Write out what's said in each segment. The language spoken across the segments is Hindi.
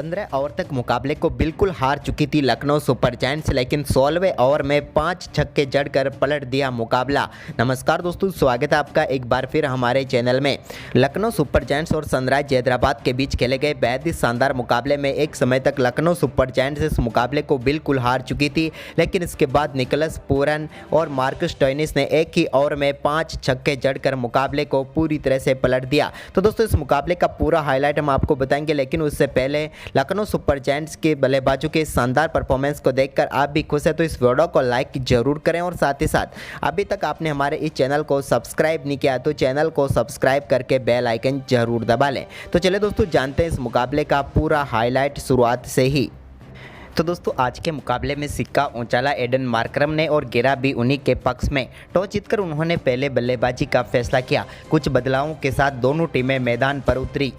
15 ओवर तक मुकाबले को बिल्कुल हार चुकी थी लखनऊ सुपर जायंट्स, लेकिन 16वें ओवर में 5 छक्के जड़कर पलट दिया मुकाबला। नमस्कार दोस्तों, स्वागत है आपका एक बार फिर हमारे चैनल में। लखनऊ सुपर जायंट्स और सनराइज हैदराबाद के बीच खेले गए बेहद ही शानदार मुकाबले में एक समय तक लखनऊ सुपर जायंट्स इस मुकाबले को बिल्कुल हार चुकी थी, लेकिन इसके बाद निकोलस पूरन और मार्कस स्टोइनिस ने एक ही ओवर में 5 छक्के जड़कर मुकाबले को पूरी तरह से पलट दिया। तो दोस्तों, इस मुकाबले का पूरा हाईलाइट हम आपको बताएंगे, लेकिन उससे पहले लखनऊ सुपर जायंट्स के बल्लेबाजों के शानदार परफॉर्मेंस को देखकर आप भी खुश हैं तो इस वीडियो को लाइक जरूर करें और साथ ही साथ अभी तक आपने हमारे इस चैनल को सब्सक्राइब नहीं किया तो चैनल को सब्सक्राइब करके बेल आइकन जरूर दबा लें। तो चलिए दोस्तों, जानते हैं इस मुकाबले का पूरा हाईलाइट शुरुआत से ही। तो दोस्तों, आज के मुकाबले में सिक्का उछाला एडन मार्करम ने और गिरा भी उन्हीं के पक्ष में। टॉस जीतकर उन्होंने पहले बल्लेबाजी का फैसला किया। कुछ बदलावों के साथ दोनों टीमें मैदान पर उतरी।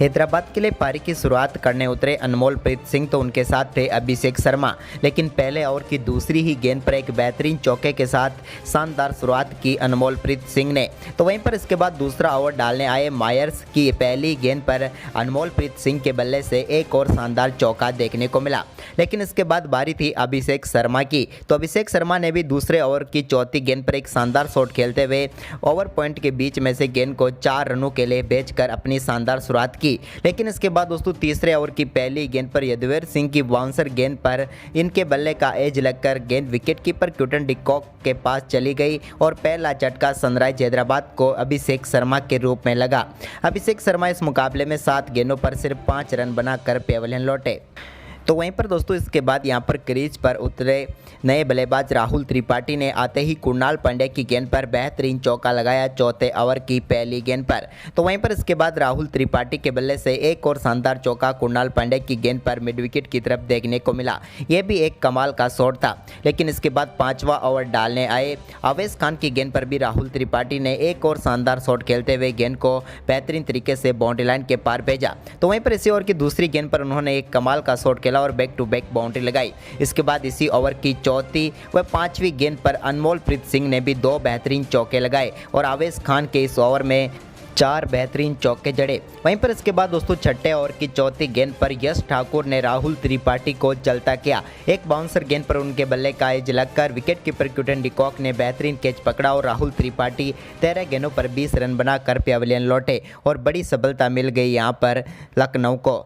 हैदराबाद के लिए पारी की शुरुआत करने उतरे अनमोलप्रीत सिंह, तो उनके साथ थे अभिषेक शर्मा, लेकिन पहले ओवर की दूसरी ही गेंद पर एक बेहतरीन चौके के साथ शानदार शुरुआत की अनमोलप्रीत सिंह ने। तो वहीं पर इसके बाद दूसरा ओवर डालने आए मायर्स की पहली गेंद पर अनमोलप्रीत सिंह के बल्ले से एक और शानदार चौका देखने को मिला, लेकिन इसके बाद बारी थी अभिषेक शर्मा की। तो अभिषेक शर्मा ने भी दूसरे ओवर की चौथी गेंद पर एक शानदार शॉट खेलते हुए ओवर पॉइंट के बीच में से गेंद को 4 रनों के लिए भेजकर अपनी शानदार शुरुआत की। लेकिन इसके बाद दोस्तों, तीसरे ओवर की पहली गेंद पर यदुवीर सिंह की बाउंसर गेंद पर इनके बल्ले का एज लगकर गेंद विकेटकीपर क्विंटन डी कॉक के पास चली गई और पहला झटका सनराइज हैदराबाद को अभिषेक शर्मा के रूप में लगा। अभिषेक शर्मा इस मुकाबले में 7 गेंदों पर सिर्फ 5 रन बनाकर पेविलियन लौटे। तो वहीं पर दोस्तों, इसके बाद यहां पर क्रीज पर उतरे नए बल्लेबाज राहुल त्रिपाठी ने आते ही कुणाल पांड्या की गेंद पर बेहतरीन चौका लगाया चौथे ओवर की पहली गेंद पर। तो वहीं पर इसके बाद राहुल त्रिपाठी के बल्ले से एक और शानदार चौका कुणाल पांड्या की गेंद पर मिड विकेट की तरफ देखने को मिला। यह भी एक कमाल का शॉट था, लेकिन इसके बाद 5वां ओवर डालने आए अवैस खान की गेंद पर भी राहुल त्रिपाठी ने एक और शानदार शॉट खेलते हुए गेंद को बेहतरीन तरीके से बाउंड्री लाइन के पार भेजा। तो वहीं पर इसी ओवर की दूसरी गेंद पर उन्होंने एक कमाल का शॉट खेला और बैक टू बैक बाउंड्री लगाई। इसके बाद इसी ओवर की चौथी व 5वीं गेंद पर अनमोलप्रीत सिंह ने भी 2 बेहतरीन चौके लगाए और अवैस खान के इस ओवर में 4 बेहतरीन चौके जड़े। वहीं पर इसके बाद दोस्तों, छठे ओवर की चौथी गेंद पर यश ठाकुर ने राहुल त्रिपाठी को चलता किया। एक बाउंसर गेंद पर उनके बल्ले का एज लगकर विकेटकीपर क्विंटन डी कॉक ने बेहतरीन कैच पकड़ा और राहुल त्रिपाठी 13 गेंदों पर 20 रन बनाकर पेविलियन लौटे और बड़ी सफलता मिल गई यहां पर लखनऊ को।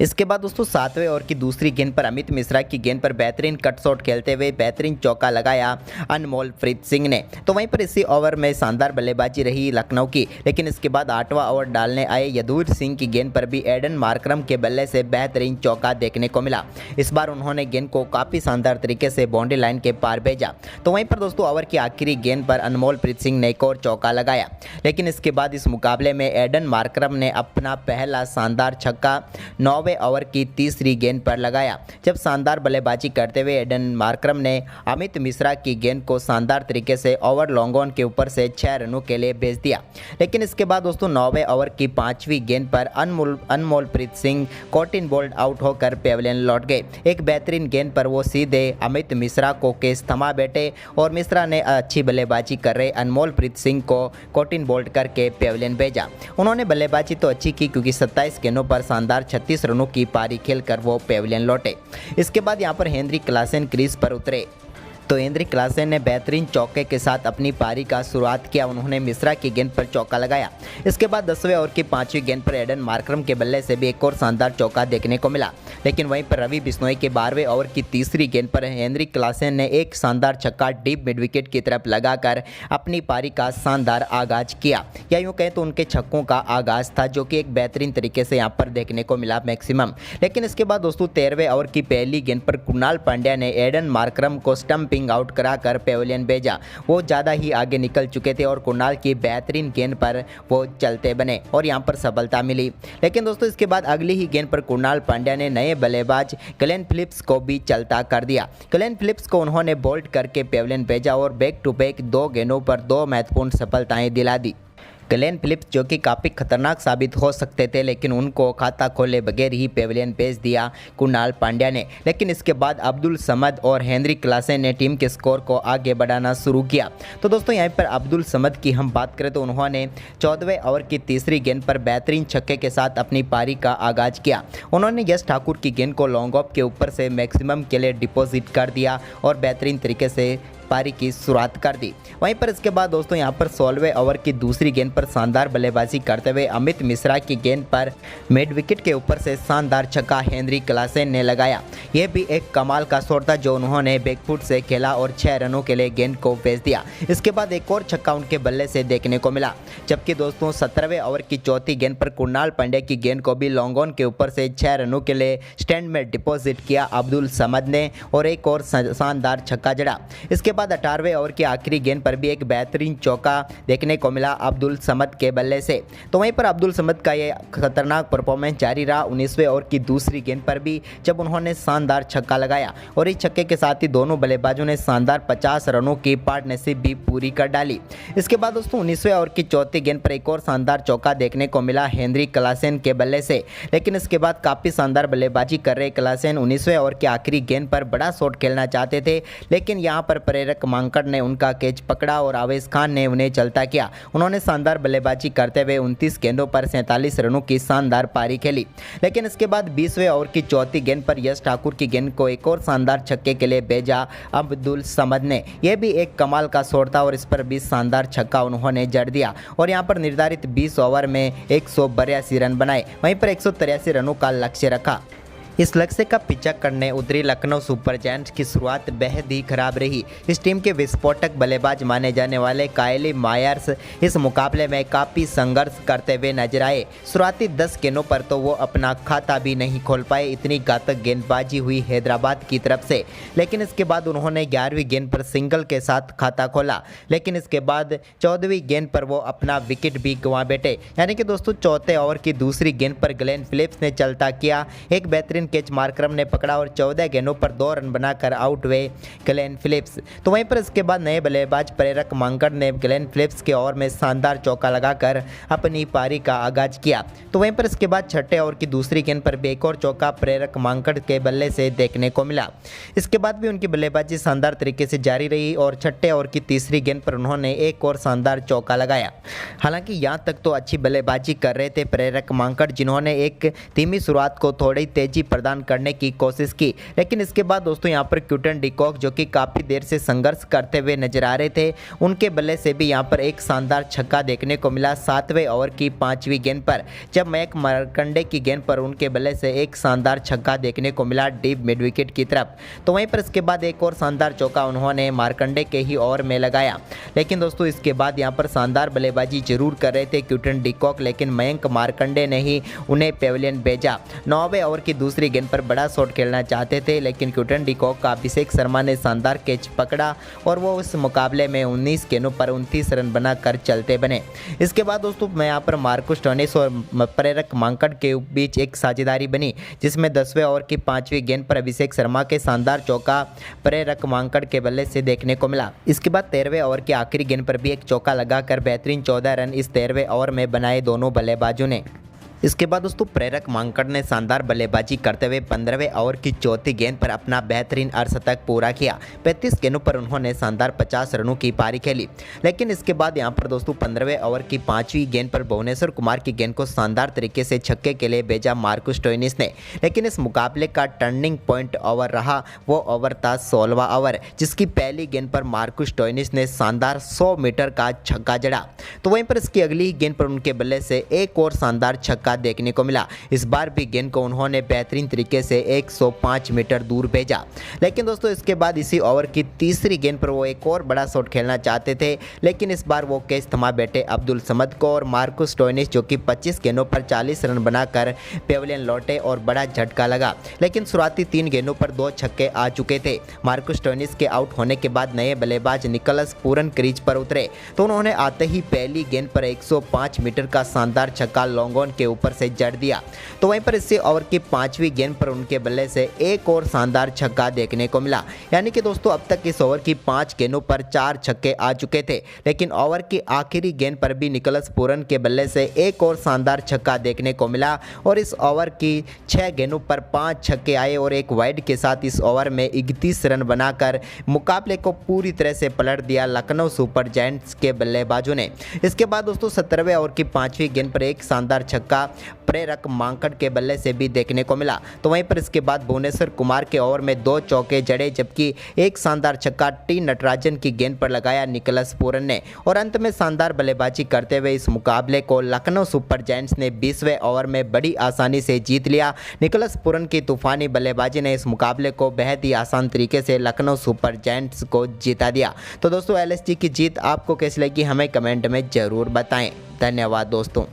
इसके बाद दोस्तों, 7वें ओवर की दूसरी गेंद पर अमित मिश्रा की गेंद पर बेहतरीन कट शॉट खेलते हुए बेहतरीन चौका लगाया अनमोलप्रीत सिंह ने। तो वहीं पर इसी ओवर में शानदार बल्लेबाजी रही लखनऊ की, लेकिन इसके बाद 8वां ओवर डालने आए यदुवीर सिंह की गेंद पर भी एडन मार्करम के बल्ले से बेहतरीन चौका देखने को मिला। इस बार उन्होंने गेंद को काफ़ी शानदार तरीके से बाउंड्री लाइन के पार भेजा। तो वहीं पर दोस्तों, ओवर की आखिरी गेंद पर अनमोलप्रीत सिंह ने एक और चौका लगाया, लेकिन इसके बाद इस मुकाबले में एडन मार्करम ने अपना पहला शानदार छक्का 9वें ओवर की तीसरी गेंद पर लगाया, जब शानदार बल्लेबाजी करते हुए एडन मार्करम ने अमित मिश्रा की गेंद को शानदार तरीके से ओवर लॉन्ग ऑन के ऊपर से 6 रनों के लिए भेज दिया। लेकिन इसके बाद दोस्तों, 9वें ओवर की 5वीं गेंद पर अनमोलप्रीत सिंह कॉटिन बोल्ड आउट होकर पेविलियन लौट गए। एक बेहतरीन गेंद पर वो सीधे अमित मिश्रा को केस थमा बैठे और मिश्रा ने अच्छी बल्लेबाजी कर रहे अनमोलप्रीत सिंह को कॉटिन बोल्ड करके पेविलियन भेजा। उन्होंने बल्लेबाजी तो अच्छी की, क्योंकि 27 गेंदों पर शानदार 36 रनों की पारी खेलकर वो पेविलियन लौटे। इसके बाद यहां पर हेनरी क्लासेन क्रीज पर उतरे, तो हेनरी क्लासेन ने बेहतरीन चौके के साथ अपनी पारी का शुरुआत किया। उन्होंने मिश्रा की गेंद पर चौका लगाया। इसके बाद 10वें ओवर की 5वीं गेंद पर एडन मार्करम के बल्ले से भी एक और शानदार चौका देखने को मिला, लेकिन वहीं पर रवि बिश्नोई के 12वें ओवर की तीसरी गेंद पर हेनरी क्लासेन ने एक शानदार छक्का डीप मिड विकेट की तरफ लगाकर अपनी पारी का शानदार आगाज किया, या यूँ कहें तो उनके छक्कों का आगाज था, जो कि एक बेहतरीन तरीके से यहाँ पर देखने को मिला मैक्सिमम। लेकिन इसके बाद दोस्तों, 13वें ओवर की पहली गेंद पर कुणाल पांड्या ने एडन मार्करम को स्टंप आउट कराकर पेविलियन भेजा। वो ज़्यादा ही आगे निकल चुके थे और कुणाल की बेहतरीन गेंद पर वो चलते बने और यहां पर सफलता मिली। लेकिन दोस्तों, इसके बाद अगली ही गेंद पर कुणाल पांड्या ने नए बल्लेबाज ग्लेन फिलिप्स को भी चलता कर दिया। ग्लेन फिलिप्स को उन्होंने बोल्ड करके पेविलियन भेजा और बैक टू बैक 2 गेंदों पर 2 महत्वपूर्ण सफलताएं दिला दी। ग्लेन फिलिप्स जो कि काफ़ी खतरनाक साबित हो सकते थे, लेकिन उनको खाता खोले बगैर ही पेविलियन भेज दिया कुणाल पांड्या ने। लेकिन इसके बाद अब्दुल समद और हेनरिक क्लासेन ने टीम के स्कोर को आगे बढ़ाना शुरू किया। तो दोस्तों यहाँ पर अब्दुल समद की हम बात करें तो उन्होंने 14वें ओवर की तीसरी गेंद पर बेहतरीन छक्के के साथ अपनी पारी का आगाज किया। उन्होंने यश ठाकुर की गेंद को लॉन्ग ऑफ के ऊपर से मैक्सिमम के लिए डिपॉजिट कर दिया और बेहतरीन तरीके से पारी की शुरुआत कर दी। वहीं पर इसके बाद दोस्तों यहाँ पर 16वें ओवर की दूसरी गेंद पर शानदार बल्लेबाजी करते हुए अमित मिश्रा की गेंद पर मिड विकेट के ऊपर से शानदार छक्का हेनरिक क्लासेन ने लगाया। यह भी एक कमाल का शॉट था जो उन्होंने बैकफुट से खेला और 6 रनों के लिए गेंद को भेज दिया। इसके बाद एक और छक्का उनके बल्ले से देखने को मिला। जबकि दोस्तों 17वें ओवर की चौथी गेंद पर कुणाल पांड्या की गेंद को भी लॉन्ग ऑन के ऊपर से 6 रनों के लिए स्टैंड में डिपॉजिट किया अब्दुल समद ने और एक और शानदार छक्का जड़ा। इसके बाद 18वें ओवर की आखिरी गेंद पर भी एक बेहतरीन चौका देखने को मिला अब्दुल समद के बल्ले से। तो वहीं पर अब्दुल समद का ये खतरनाक परफॉर्मेंस जारी रहा 19वें ओवर की दूसरी गेंद पर भी, जब उन्होंने शानदार छक्का लगाया और इस छक्के के साथ ही दोनों बल्लेबाजों ने शानदार 50 रनों की पार्टनरशिप भी पूरी कर डाली। इसके बाद दोस्तों 19वें ओवर की चौथी गेंद पर एक और शानदार चौका देखने को मिला हेनरिक क्लासेन के बल्ले से। लेकिन इसके बाद काफ़ी शानदार बल्लेबाजी कर रहे क्लासेन 19वें ओवर की आखिरी गेंद पर बड़ा शॉट खेलना चाहते थे, लेकिन यहाँ पर प्रेरक मांकड़ ने उनका कैच पकड़ा और आवेश खान ने उन्हें चलता किया। उन्होंने शानदार बल्लेबाजी करते हुए 29 गेंदों पर 47 रनों की शानदार पारी खेली। लेकिन इसके बाद 20वें ओवर की चौथी गेंद पर यश ठाकुर की गेंद को एक और शानदार छक्के के लिए भेजा अब्दुल समद ने। यह भी एक कमाल का शॉट था और इस पर भी शानदार छक्का उन्होंने जड़ दिया और यहाँ पर निर्धारित 20 ओवर में 182 रन बनाए। वहीं पर 183 रनों का लक्ष्य रखा। इस लक्ष्य का पीछा करने उतरी लखनऊ सुपर जायंट्स की शुरुआत बेहद ही खराब रही। इस टीम के विस्फोटक बल्लेबाज माने जाने वाले कायली मायर्स इस मुकाबले में काफ़ी संघर्ष करते हुए नजर आए। शुरुआती 10 गेंदों पर तो वो अपना खाता भी नहीं खोल पाए, इतनी घातक गेंदबाजी हुई हैदराबाद की तरफ से। लेकिन इसके बाद उन्होंने 11वीं गेंद पर सिंगल के साथ खाता खोला, लेकिन इसके बाद 14वीं गेंद पर वो अपना विकेट भी गंवा बैठे। यानी कि दोस्तों चौथे ओवर की दूसरी गेंद पर ग्लेन फिलिप्स ने चलता किया, एक बेहतरीन कैच मार्करम ने पकड़ा और 14 गेंदों पर 2 रन बनाकर आउट हुए ग्लेन फिलिप्स। तो वहीं पर इसके बाद नए बल्लेबाज प्रेरक मांकड़ ने ग्लेन फिलिप्स के ओवर में शानदार चौका लगाकर अपनी पारी का आगाज किया। तो वहीं पर इसके बाद छठे ओवर की दूसरी गेंद पर भी एक और चौका प्रेरक मांकड़ के बल्ले से देखने को मिला। इसके बाद भी उनकी बल्लेबाजी शानदार तरीके से जारी रही और छठे ओवर की तीसरी गेंद पर उन्होंने एक और शानदार चौका लगाया। हालांकि यहाँ तक तो अच्छी बल्लेबाजी कर रहे थे प्रेरक मांकड़, जिन्होंने एक धीमी शुरुआत को थोड़ी तेजी प्रदान करने की कोशिश की। लेकिन इसके बाद दोस्तों यहाँ पर क्विंटन डी कॉक जो कि काफ़ी देर से संघर्ष करते हुए नजर आ रहे थे, उनके बल्ले से भी यहाँ पर एक शानदार छक्का देखने को मिला 7वें ओवर की 5वीं गेंद पर, जब मयंक मार्कंडे की गेंद पर उनके बल्ले से एक शानदार छक्का देखने को मिला डीप मिड विकेट की तरफ। तो वहीं पर इसके बाद एक और शानदार चौका उन्होंने मार्कंडे के ही ओवर में लगाया। लेकिन दोस्तों इसके बाद यहाँ पर शानदार बल्लेबाजी जरूर कर रहे थे क्विंटन डी कॉक, लेकिन मयंक मार्कंडे ने ही उन्हें पेविलियन भेजा। 9वें ओवर की दूसरी गेंद पर बड़ा शॉट खेलना चाहते थे, लेकिन क्विंटन डी कॉक का अभिषेक शर्मा ने शानदार कैच पकड़ा और वो उस मुकाबले में 19 गेंदों पर 29 रन बनाकर चलते बने। इसके बाद दोस्तों मैं यहाँ पर मार्कस स्टोइनिस और प्रेरक मांकड़ के बीच एक साझेदारी बनी, जिसमें 10वें ओवर की 5वीं गेंद पर अभिषेक शर्मा के शानदार चौका प्रेरक मांकड़ के बल्ले से देखने को मिला। इसके बाद 13वें ओवर की आखिरी गेंद पर भी एक चौका लगाकर बेहतरीन 14 रन इस 13वें ओवर में बनाए दोनों बल्लेबाजों ने। इसके बाद दोस्तों प्रेरक मांकड़ ने शानदार बल्लेबाजी करते हुए 15वें ओवर की चौथी गेंद पर अपना बेहतरीन अर्धशतक पूरा किया। 35 गेंदों पर उन्होंने शानदार 50 रनों की पारी खेली। लेकिन इसके बाद यहां पर दोस्तों 15वें ओवर की 5वीं गेंद पर भुवनेश्वर कुमार की गेंद को शानदार तरीके से छक्के के लिए भेजा मार्कस स्टोइनिस ने। लेकिन इस मुकाबले का टर्निंग पॉइंट ओवर रहा, वो ओवर था 16वां ओवर, जिसकी पहली गेंद पर मार्कस स्टोइनिस ने शानदार 100 मीटर का छक्का जड़ा। तो वहीं पर इसकी अगली गेंद पर उनके बल्ले से एक और शानदार छक्का देखने को मिला। इस बार भी गेंद को उन्होंने बेहतरीन तरीके से 105 मीटर दूर भेजा। लेकिन दोस्तों इसके बाद इसी ओवर की तीसरी गेंद पर वो एक और बड़ा शॉट खेलना चाहते थे, लेकिन इस बार वो कैच थमा बैठे अब्दुल समद को और मार्कस स्टोइनिस जो कि 25 गेंदों पर 40 रन बनाकर पेविलियन लौटे और बड़ा झटका लगा। लेकिन शुरुआती 3 गेंदों पर 2 छक्के आ चुके थे। मार्कस स्टोइनिस के आउट होने के बाद नए बल्लेबाज निकोलस पूरन क्रीज पर उतरे, तो उन्होंने आते ही पहली गेंद पर 105 मीटर का शानदार छक्का लॉन्ग ऑन के ऊपर से जड़ दिया। तो वहीं पर इसी ओवर की 5वीं गेंद पर उनके बल्ले से एक और शानदार छक्का देखने को मिला। यानी कि दोस्तों अब तक इस ओवर की 5 गेंदों पर 4 छक्के आ चुके थे, लेकिन ओवर की आखिरी गेंद पर भी निकोलस पूरन के बल्ले से एक और शानदार छक्का देखने को मिला और इस ओवर की 6 गेंदों पर 5 छक्के आए और एक वाइड के साथ इस ओवर में 31 रन बनाकर मुकाबले को पूरी तरह से पलट दिया लखनऊ सुपर जायंट्स के बल्लेबाजों ने। इसके बाद दोस्तों 17वें ओवर की 5वीं गेंद पर एक शानदार छक्का प्रेरक मांकड़ के बल्ले से भी देखने को मिला। तो वहीं पर इसके बाद भुवनेश्वर कुमार के ओवर में 2 चौके जड़े, जबकि एक शानदार छक्का टी नटराजन की गेंद पर लगाया निकोलस पूरन ने और अंत में शानदार बल्लेबाजी करते हुए इस मुकाबले को लखनऊ सुपर जायंट्स ने 20वें ओवर में बड़ी आसानी से जीत लिया। निकोलस पूरन की तूफानी बल्लेबाजी ने इस मुकाबले को बेहद ही आसान तरीके से लखनऊ सुपर जायंट्स को जीता दिया। तो दोस्तों एलएसजी की जीत आपको कैसी लगी हमें कमेंट में ज़रूर बताएं। धन्यवाद दोस्तों।